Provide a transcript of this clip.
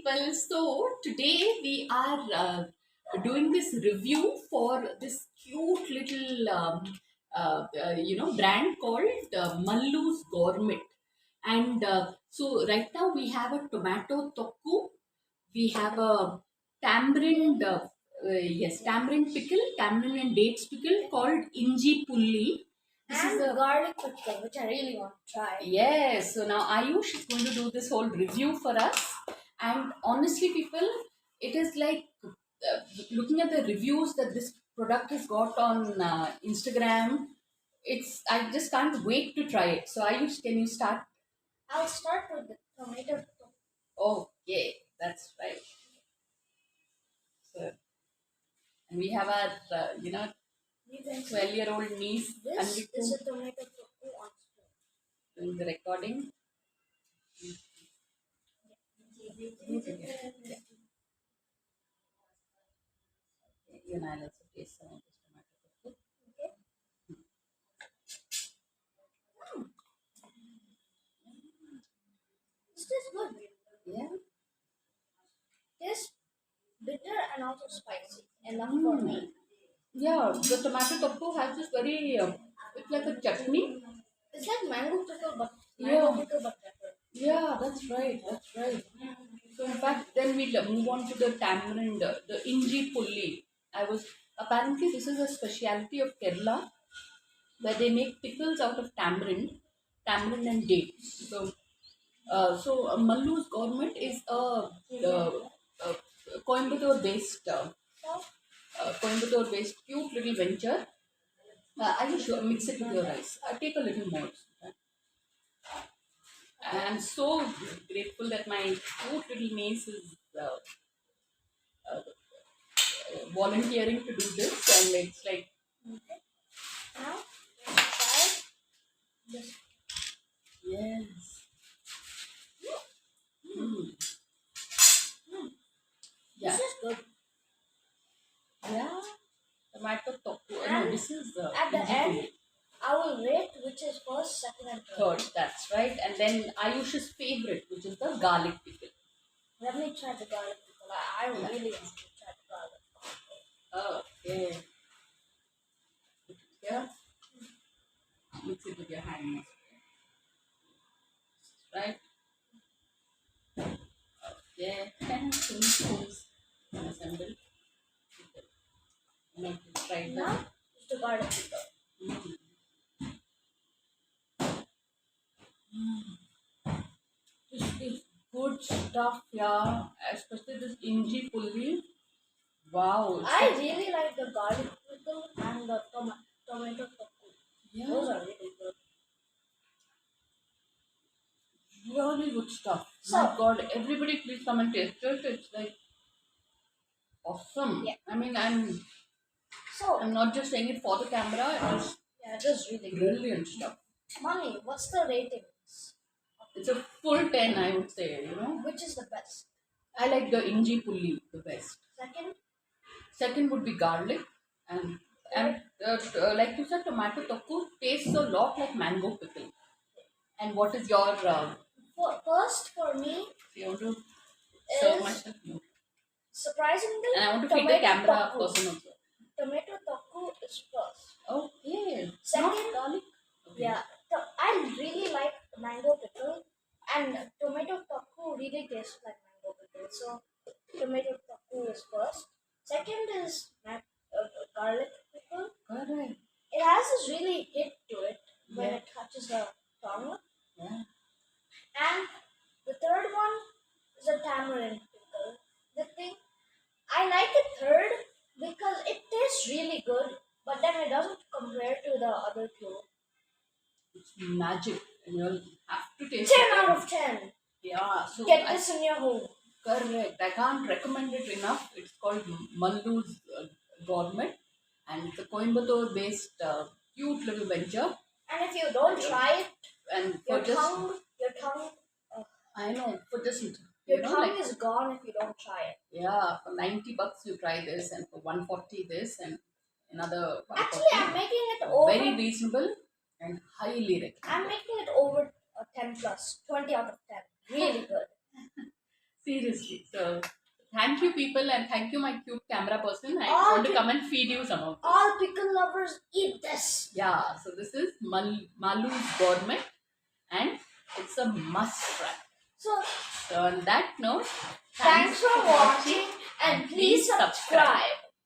people. So today we are doing this review for this cute little brand called Mallu's Gourmet. And so right now we have a tomato tokku, we have a tamarind, tamarind pickle, tamarind and dates pickle called Inji Pulli. This and is a garlic pickle, which I really want to try. Yes, so now Ayush is going to do this whole review for us. And honestly, people, it is like looking at the reviews that this product has got on Instagram. I just can't wait to try it. So Ayush, can you start? I'll start with the tomato. Okay, that's right. So, and we have our, 12-year-old niece, This Amrita, is a tomato tofu on spoon. doing the recording. You and I'll also taste some of this tomato tofu. Okay. This tastes good. Yeah. Tastes bitter and also spicy. Enough for me. Yeah, the tomato tofu has this very, it's like a chutney. It's like mango pickle, but pepper. Yeah, that's right, that's right. So in fact, then we'll move on to the tamarind, the inji pulli. Apparently this is a specialty of Kerala where they make pickles out of tamarind and dates. So Mallu's Gourmet is a Coimbatore-based cute little venture. I will mix it with your rice. I take a little more. I am so grateful that my cute little niece is volunteering to do this, and it's like, Okay. Now, let's try this. yes. Mm. Yeah. This is good. Yeah. Tomato tofu. No, And this is at the inji end, pulli. I will rate which is first, second, and third. Third, that's right. And then Ayush's favorite, which is the garlic pickle. Let me try the garlic pickle. I really want to try the garlic. Okay. Put it here. Mix it with your hand. Right? Okay. 10 spoons assembled. And try Now, that. it's the garlic pickle. This is good stuff, yeah. Especially this inji pulli. Wow. I really like the garlic pickle and the tomato tofu. Yeah. Those are really good. Really good stuff. So- My God, everybody please come and taste it. It's like awesome. Yeah. I mean, So, I'm not just saying it for the camera. It is yeah, it is really good. brilliant stuff. Mommy, what's the ratings? It's a full 10, I would say. Which is the best? I like the inji pulli the best. Second? Second would be garlic, and like you said, tomato tofu tastes a lot like mango pickle. And what is your? First, for me, You want to serve is myself? No. surprisingly, And I want to feed the tomato camera tofu. person also. Tomato tofu is first. Okay. Second, Not garlic. Okay. yeah, I really like mango pickle, and tomato tofu really tastes like mango pickle. So, tomato tofu is first. Second is garlic pickle. Correct. It has this really hit to it when Yeah. it touches the tongue. Yeah. And the third one is a tamarind pickle. The thing, I like it third because it tastes really good, but then it doesn't compare to the other two. It's magic, and you'll have to taste 10 it. out of 10. Yeah. So Get this in your home. correct. I can't recommend it enough. It's called Mallu's Gourmet, and it's a Coimbatore-based cute little venture. And if you don't try it, And for your just, tongue, I know, for just your tongue like, is gone if you don't try it. yeah, for $90 you try this, and for 140 this, and another Actually, 140. I'm making it over. Very reasonable and highly recommended. I'm making it over 10 plus, 20 out of 10. Really good. Seriously. So thank you, people, and thank you, my cute camera person. I All want to pi- come and feed you some of this. All pickle lovers eat this. Yeah. So this is Malu's Gourmet, and it's a must try. So So on that note, thanks for watching and please subscribe.